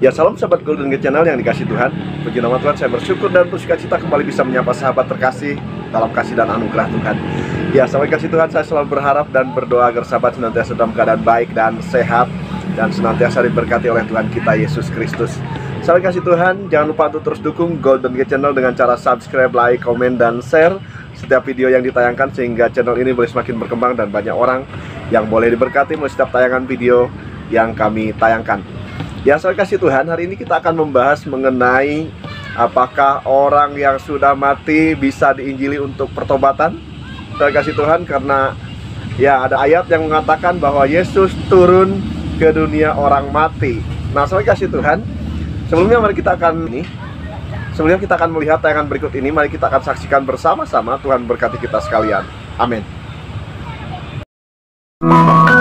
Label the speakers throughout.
Speaker 1: Ya, salam sahabat Golden Gate Channel yang dikasih Tuhan. Puji nama Tuhan, saya bersyukur dan bersukacita kembali bisa menyapa sahabat terkasih dalam kasih dan anugerah Tuhan. Ya, sahabat kasih Tuhan, saya selalu berharap dan berdoa agar sahabat senantiasa dalam keadaan baik dan sehat, dan senantiasa diberkati oleh Tuhan kita Yesus Kristus. Sahabat kasih Tuhan, jangan lupa untuk terus dukung Golden Gate Channel dengan cara subscribe, like, komen, dan share setiap video yang ditayangkan, sehingga channel ini boleh semakin berkembang dan banyak orang yang boleh diberkati melalui setiap tayangan video yang kami tayangkan. Ya, saya kasih Tuhan, hari ini kita akan membahas mengenai apakah orang yang sudah mati bisa diinjili untuk pertobatan. Saya kasih Tuhan, karena ya ada ayat yang mengatakan bahwa Yesus turun ke dunia orang mati. Nah, saya kasih Tuhan, sebelumnya kita akan melihat tayangan berikut ini. Mari kita akan saksikan bersama-sama. Tuhan berkati kita sekalian. Amin.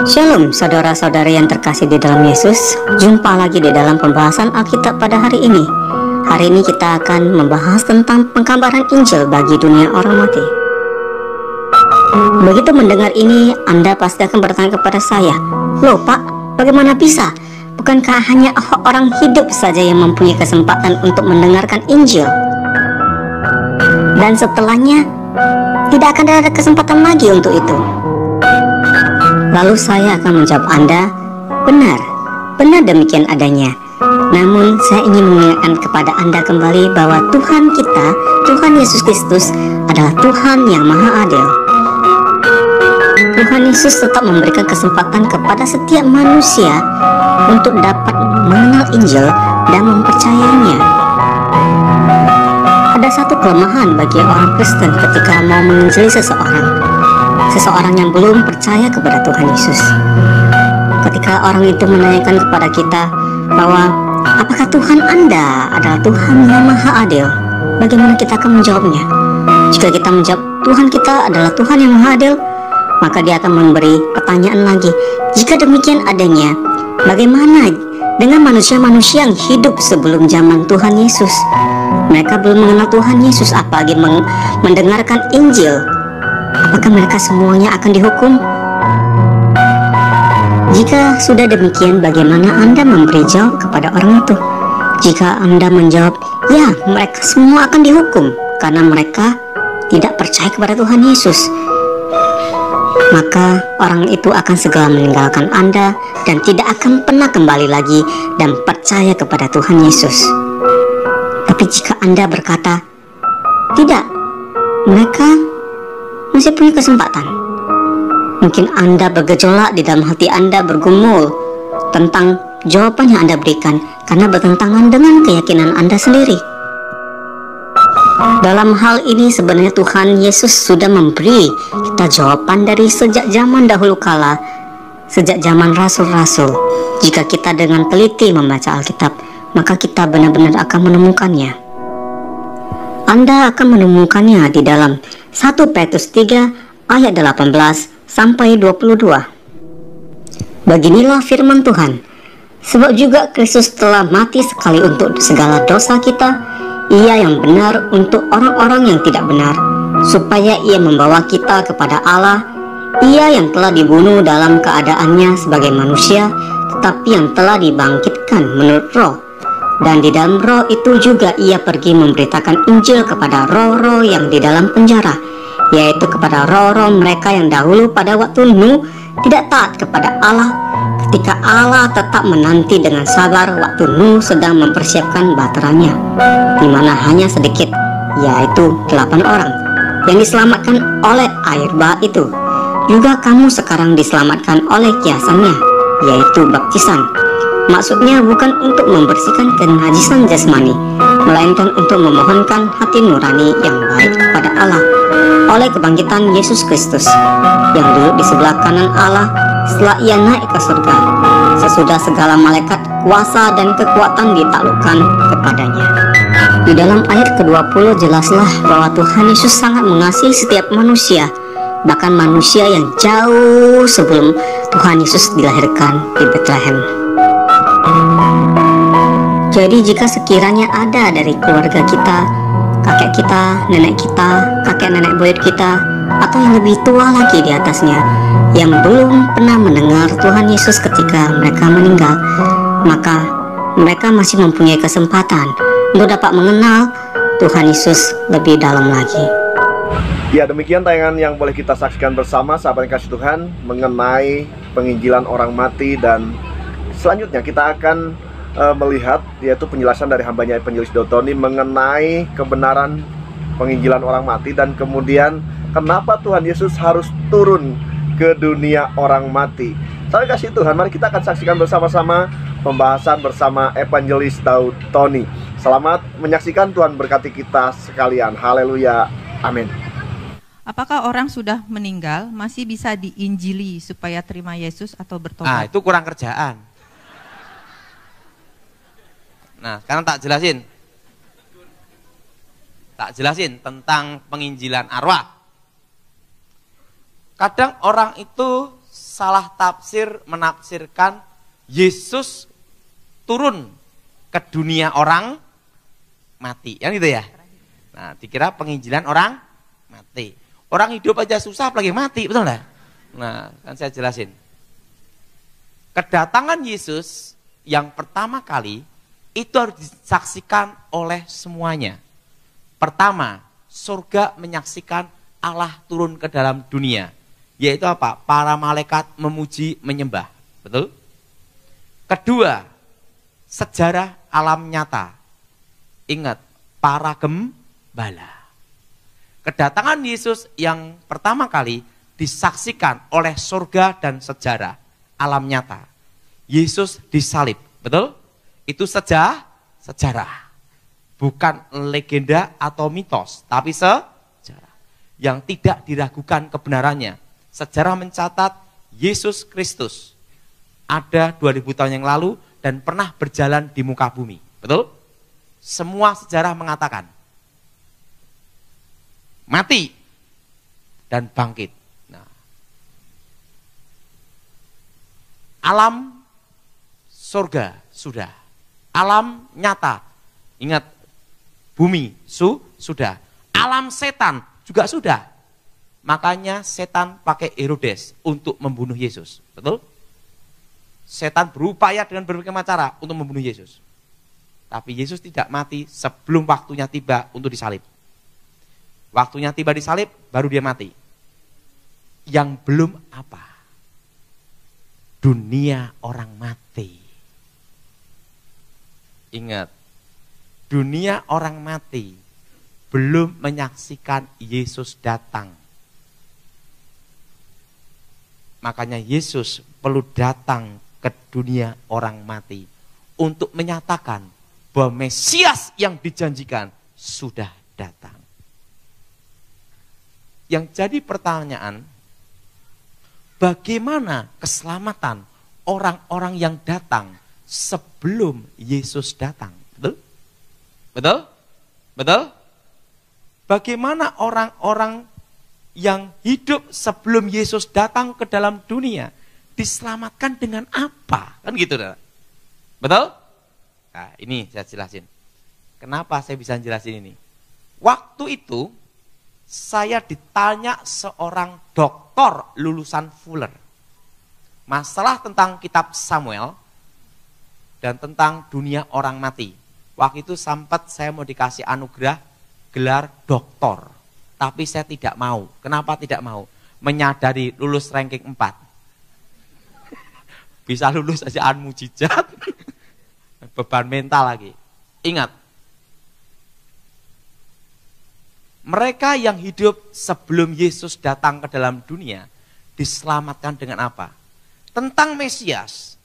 Speaker 2: Shalom saudara-saudari yang terkasih di dalam Yesus. Jumpa lagi di dalam pembahasan Alkitab pada hari ini. Hari ini kita akan membahas tentang pengkabaran Injil bagi dunia orang mati. Begitu mendengar ini, Anda pasti akan bertanya kepada saya, "Loh Pak, bagaimana bisa? Bukankah hanya orang hidup saja yang mempunyai kesempatan untuk mendengarkan Injil? Dan setelahnya tidak akan ada kesempatan lagi untuk itu?" Lalu saya akan menjawab Anda, benar demikian adanya. Namun saya ingin mengingatkan kepada Anda kembali bahwa Tuhan kita, Tuhan Yesus Kristus adalah Tuhan yang Maha Adil. Tuhan Yesus tetap memberikan kesempatan kepada setiap manusia untuk dapat mengenal Injil dan mempercayainya. Ada satu kelemahan bagi orang Kristen ketika mau menginjili seseorang yang belum percaya kepada Tuhan Yesus. Ketika orang itu menanyakan kepada kita bahwa apakah Tuhan Anda adalah Tuhan yang Maha Adil, bagaimana kita akan menjawabnya? Jika kita menjawab Tuhan kita adalah Tuhan yang Maha Adil, maka dia akan memberi pertanyaan lagi. Jika demikian adanya, bagaimana dengan manusia-manusia yang hidup sebelum zaman Tuhan Yesus? Mereka belum mengenal Tuhan Yesus, apalagi mendengarkan Injil. Apakah mereka semuanya akan dihukum? Jika sudah demikian, bagaimana Anda memberi jawab kepada orang itu? Jika Anda menjawab, ya, mereka semua akan dihukum karena mereka tidak percaya kepada Tuhan Yesus, maka orang itu akan segera meninggalkan Anda dan tidak akan pernah kembali lagi dan percaya kepada Tuhan Yesus. Tapi jika Anda berkata, tidak, mereka masih punya kesempatan, mungkin Anda bergejolak di dalam hati Anda, bergumul tentang jawaban yang Anda berikan karena bertentangan dengan keyakinan Anda sendiri. Dalam hal ini sebenarnya Tuhan Yesus sudah memberi kita jawaban dari sejak zaman dahulu kala, sejak zaman rasul-rasul. Jika kita dengan teliti membaca Alkitab, maka kita benar-benar akan menemukannya. Anda akan menemukannya di dalam 1 Petrus 3 ayat 18 sampai 22. Beginilah firman Tuhan, sebab juga Kristus telah mati sekali untuk segala dosa kita, Ia yang benar untuk orang-orang yang tidak benar, supaya Ia membawa kita kepada Allah. Ia yang telah dibunuh dalam keadaannya sebagai manusia, tetapi yang telah dibangkitkan menurut roh. Dan di dalam roh itu juga Ia pergi memberitakan Injil kepada roh-roh yang di dalam penjara, yaitu kepada roh-roh mereka yang dahulu pada waktu Nuh tidak taat kepada Allah, ketika Allah tetap menanti dengan sabar waktu Nuh sedang mempersiapkan baterainya, di mana hanya sedikit, yaitu 8 orang yang diselamatkan oleh air bah itu. Juga kamu sekarang diselamatkan oleh kiasannya, yaitu baptisan. Maksudnya bukan untuk membersihkan kenajisan jasmani, melainkan untuk memohonkan hati nurani yang baik kepada Allah oleh kebangkitan Yesus Kristus yang duduk di sebelah kanan Allah setelah Ia naik ke surga, sesudah segala malaikat, kuasa, dan kekuatan ditaklukkan kepadanya. Di dalam ayat ke-20 jelaslah bahwa Tuhan Yesus sangat mengasihi setiap manusia, bahkan manusia yang jauh sebelum Tuhan Yesus dilahirkan di Bethlehem. Jadi jika sekiranya ada dari keluarga kita, kakek kita, nenek kita, kakek nenek buyut kita, atau yang lebih tua lagi di atasnya, yang belum pernah mendengar Tuhan Yesus ketika mereka meninggal, maka mereka masih mempunyai kesempatan untuk dapat mengenal Tuhan Yesus lebih dalam lagi.
Speaker 1: Ya, demikian tayangan yang boleh kita saksikan bersama sahabat yang kasih Tuhan mengenai penginjilan orang mati, dan selanjutnya kita akan melihat yaitu penjelasan dari hambanya Evangelis Dotoni mengenai kebenaran penginjilan orang mati, dan kemudian kenapa Tuhan Yesus harus turun ke dunia orang mati. Sahabat kasih Tuhan, mari kita akan saksikan bersama-sama pembahasan bersama Evangelis Dotoni. Selamat menyaksikan, Tuhan berkati kita sekalian. Haleluya, amin.
Speaker 3: Apakah orang sudah meninggal masih bisa diinjili supaya terima Yesus atau bertobat?
Speaker 4: Nah, itu kurang kerjaan. Nah, sekarang tak jelasin tentang penginjilan arwah. Kadang orang itu salah tafsir menafsirkan Yesus turun ke dunia orang mati, yang gitu ya. Nah, dikira penginjilan orang mati. Orang hidup aja susah, apalagi mati, betul nggak? Nah, kan saya jelasin. Kedatangan Yesus yang pertama kali itu harus disaksikan oleh semuanya. Pertama, surga menyaksikan Allah turun ke dalam dunia. Yaitu apa? Para malaikat memuji, menyembah. Betul? Kedua, sejarah alam nyata. Ingat, para gembala. Kedatangan Yesus yang pertama kali disaksikan oleh surga dan sejarah alam nyata. Yesus disalib. Betul? Itu sejarah. Bukan legenda atau mitos, tapi sejarah yang tidak diragukan kebenarannya. Sejarah mencatat Yesus Kristus ada 2000 tahun yang lalu dan pernah berjalan di muka bumi. Betul? Semua sejarah mengatakan mati dan bangkit. Nah, alam surga sudah, alam nyata, ingat, bumi sudah, alam setan juga sudah. Makanya setan pakai Herodes untuk membunuh Yesus. Betul? Setan berupaya dengan berbagai macam cara untuk membunuh Yesus. Tapi Yesus tidak mati sebelum waktunya tiba untuk disalib. Waktunya tiba disalib, baru dia mati. Yang belum apa? Dunia orang mati. Ingat, dunia orang mati belum menyaksikan Yesus datang. Makanya Yesus perlu datang ke dunia orang mati untuk menyatakan bahwa Mesias yang dijanjikan sudah datang. Yang jadi pertanyaan, bagaimana keselamatan orang-orang yang datang sebelum Yesus datang? Betul? Betul? Betul? Bagaimana orang-orang yang hidup sebelum Yesus datang ke dalam dunia diselamatkan dengan apa? Kan gitu, betul? Nah, ini saya jelasin. Kenapa saya bisa jelasin ini? Waktu itu saya ditanya seorang doktor lulusan Fuller masalah tentang kitab Samuel dan tentang dunia orang mati. Waktu itu sempat saya mau dikasih anugerah gelar doktor. Tapi saya tidak mau. Kenapa tidak mau? Menyadari lulus ranking 4. Bisa lulus aja mujizat. Beban mental lagi. Ingat. Mereka yang hidup sebelum Yesus datang ke dalam dunia diselamatkan dengan apa? Tentang Mesias.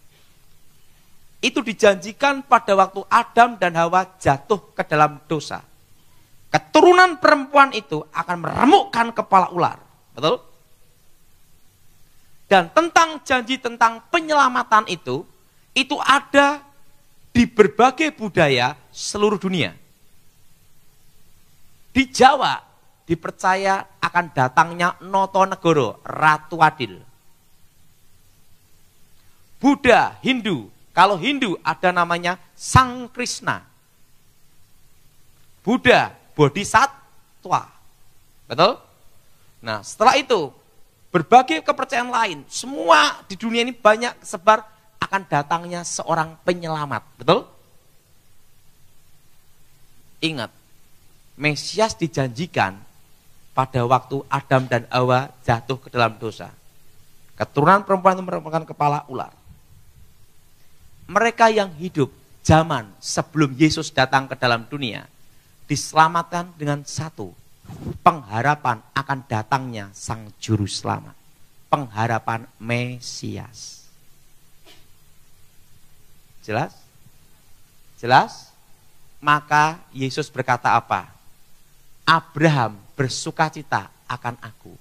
Speaker 4: Itu dijanjikan pada waktu Adam dan Hawa jatuh ke dalam dosa. Keturunan perempuan itu akan meremukkan kepala ular. Betul? Dan tentang janji tentang penyelamatan itu ada di berbagai budaya seluruh dunia. Di Jawa dipercaya akan datangnya Notonegoro, Ratu Adil. Buddha, Hindu, kalau Hindu ada namanya Sang Krishna. Buddha, Bodhisattva. Betul? Nah, setelah itu berbagai kepercayaan lain, semua di dunia ini banyak sebar akan datangnya seorang penyelamat. Betul? Ingat, Mesias dijanjikan pada waktu Adam dan Hawa jatuh ke dalam dosa. Keturunan perempuan itu merupakan kepala ular. Mereka yang hidup zaman sebelum Yesus datang ke dalam dunia diselamatkan dengan satu, pengharapan akan datangnya Sang Juru Selamat, pengharapan Mesias. Jelas? Jelas? Maka Yesus berkata apa? Abraham bersukacita akan aku.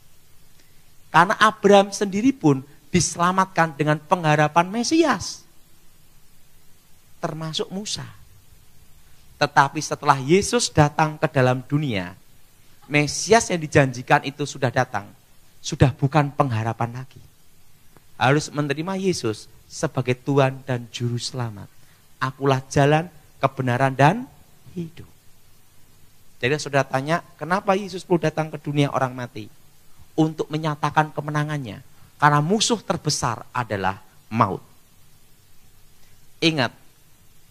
Speaker 4: Karena Abraham sendiri pun diselamatkan dengan pengharapan Mesias. Termasuk Musa. Tetapi setelah Yesus datang ke dalam dunia, Mesias yang dijanjikan itu sudah datang. Sudah bukan pengharapan lagi. Harus menerima Yesus sebagai Tuhan dan Juru Selamat. Akulah jalan, kebenaran, dan hidup. Jadi saudara tanya, kenapa Yesus perlu datang ke dunia orang mati? Untuk menyatakan kemenangannya. Karena musuh terbesar adalah maut. Ingat,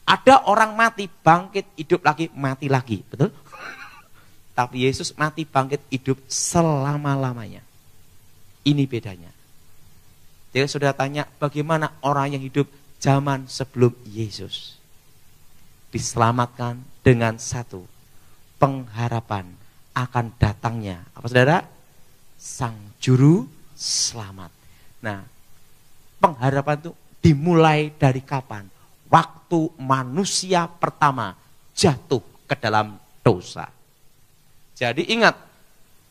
Speaker 4: ada orang mati, bangkit, hidup lagi, mati lagi. Betul? Tapi Yesus mati, bangkit, hidup selama-lamanya. Ini bedanya. Jadi saudara tanya, bagaimana orang yang hidup zaman sebelum Yesus? Diselamatkan dengan satu, pengharapan akan datangnya, apa saudara? Sang Juru Selamat. Nah, pengharapan itu dimulai dari kapan? Waktu manusia pertama jatuh ke dalam dosa. Jadi ingat,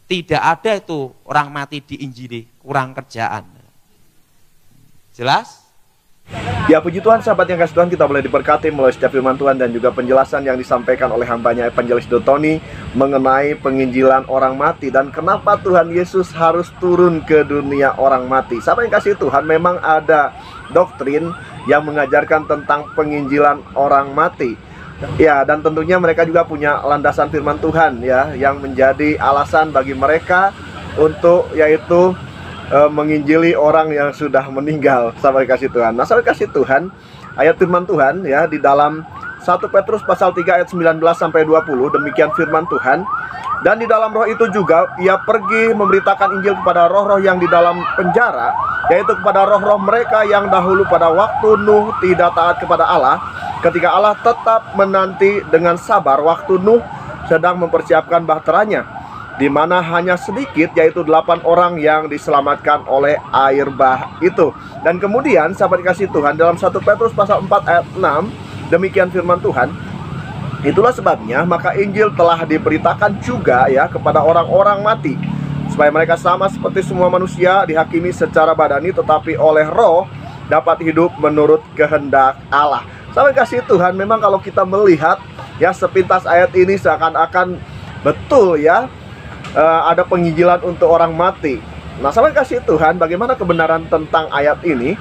Speaker 4: tidak ada itu orang mati diinjili, kurang kerjaan. Jelas?
Speaker 1: Ya puji Tuhan, sahabat yang kasih Tuhan, kita boleh diberkati melalui setiap firman Tuhan dan juga penjelasan yang disampaikan oleh hambanya Evangelis Dotoni mengenai penginjilan orang mati dan kenapa Tuhan Yesus harus turun ke dunia orang mati. Sahabat yang kasih Tuhan, memang ada doktrin yang mengajarkan tentang penginjilan orang mati. Ya, dan tentunya mereka juga punya landasan firman Tuhan ya, yang menjadi alasan bagi mereka untuk yaitu menginjili orang yang sudah meninggal. Sahabat kasih Tuhan. Nah, sahabat kasih Tuhan, ayat firman Tuhan ya di dalam 1 Petrus pasal 3 ayat 19 sampai 20, demikian firman Tuhan. Dan di dalam roh itu juga ia pergi memberitakan Injil kepada roh-roh yang di dalam penjara, yaitu kepada roh-roh mereka yang dahulu pada waktu Nuh tidak taat kepada Allah, ketika Allah tetap menanti dengan sabar waktu Nuh sedang mempersiapkan bahteranya, di mana hanya sedikit, yaitu 8 orang yang diselamatkan oleh air bah itu. Dan kemudian sahabat kasih Tuhan, dalam 1 Petrus pasal 4 ayat 6, demikian firman Tuhan, itulah sebabnya maka Injil telah diberitakan juga ya kepada orang-orang mati, supaya mereka sama seperti semua manusia dihakimi secara badani, tetapi oleh roh dapat hidup menurut kehendak Allah. Sahabat kasih Tuhan, memang kalau kita melihat ya sepintas ayat ini seakan-akan betul ya, ada penginjilan untuk orang mati. Nah, sahabat kasih Tuhan, bagaimana kebenaran tentang ayat ini?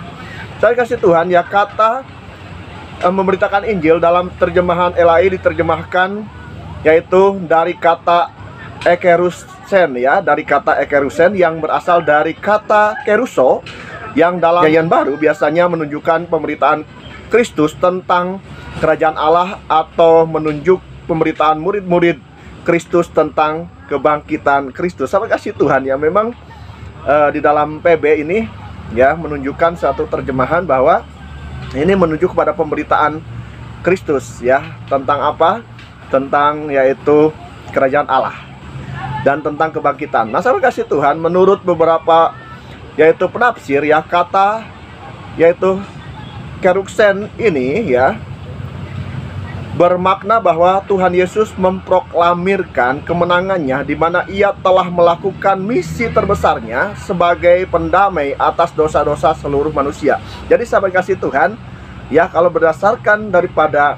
Speaker 1: Sahabat kasih Tuhan, ya kata memberitakan Injil dalam terjemahan LAI diterjemahkan yaitu dari kata ekerusen ya, dari kata ekerusen yang berasal dari kata keruso, yang dalam Perjanjian Baru biasanya menunjukkan pemberitaan Kristus tentang kerajaan Allah atau menunjuk pemberitaan murid-murid Kristus tentang kebangkitan Kristus. Sahabat kasih Tuhan, ya memang di dalam PB ini ya menunjukkan satu terjemahan bahwa ini menuju kepada pemberitaan Kristus ya, tentang apa? Tentang yaitu kerajaan Allah dan tentang kebangkitan. Nah, sahabat kasih Tuhan, menurut beberapa yaitu penafsir ya, kata yaitu keruksen ini ya bermakna bahwa Tuhan Yesus memproklamirkan kemenangannya, di mana ia telah melakukan misi terbesarnya sebagai pendamai atas dosa-dosa seluruh manusia. Jadi sahabat kasih Tuhan, ya kalau berdasarkan daripada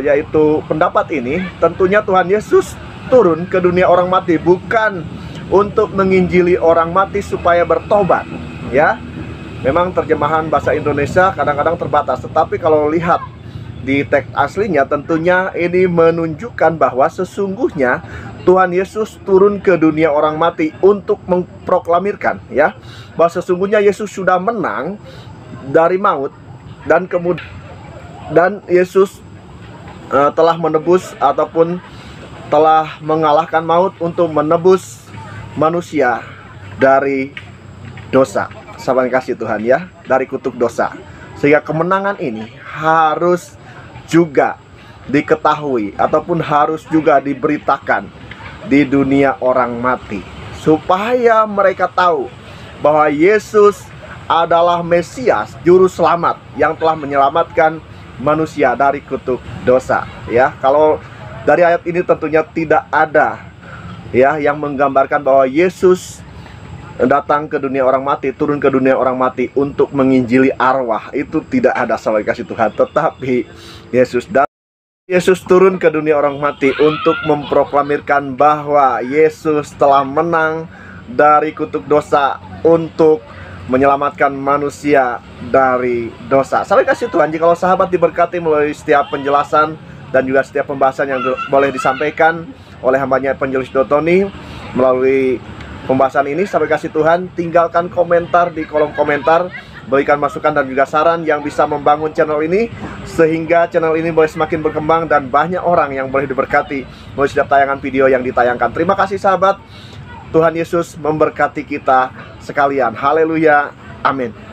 Speaker 1: yaitu pendapat ini, tentunya Tuhan Yesus turun ke dunia orang mati bukan untuk menginjili orang mati supaya bertobat, ya. Memang terjemahan bahasa Indonesia kadang-kadang terbatas, tetapi kalau lihat di teks aslinya tentunya ini menunjukkan bahwa sesungguhnya Tuhan Yesus turun ke dunia orang mati untuk memproklamirkan ya, bahwa sesungguhnya Yesus sudah menang dari maut, dan kemudian Yesus telah menebus ataupun telah mengalahkan maut untuk menebus manusia dari dosa. Sahabat kasih Tuhan ya, dari kutuk dosa. Sehingga kemenangan ini harus juga diketahui ataupun harus juga diberitakan di dunia orang mati, supaya mereka tahu bahwa Yesus adalah Mesias, juru selamat yang telah menyelamatkan manusia dari kutuk dosa. Ya, kalau dari ayat ini tentunya tidak ada ya yang menggambarkan bahwa Yesus datang ke dunia orang mati, turun ke dunia orang mati untuk menginjili arwah. Itu tidak ada, sahabat kasih Tuhan. Tetapi Yesus turun ke dunia orang mati untuk memproklamirkan bahwa Yesus telah menang dari kutuk dosa untuk menyelamatkan manusia dari dosa. Sahabat kasih Tuhan, jikalau sahabat diberkati melalui setiap penjelasan dan juga setiap pembahasan yang boleh disampaikan oleh hambanya Evangelis Dotoni melalui pembahasan ini, sahabat kasih Tuhan, tinggalkan komentar di kolom komentar, berikan masukan dan juga saran yang bisa membangun channel ini, sehingga channel ini boleh semakin berkembang dan banyak orang yang boleh diberkati melalui setiap tayangan video yang ditayangkan. Terima kasih sahabat, Tuhan Yesus memberkati kita sekalian. Haleluya, amin.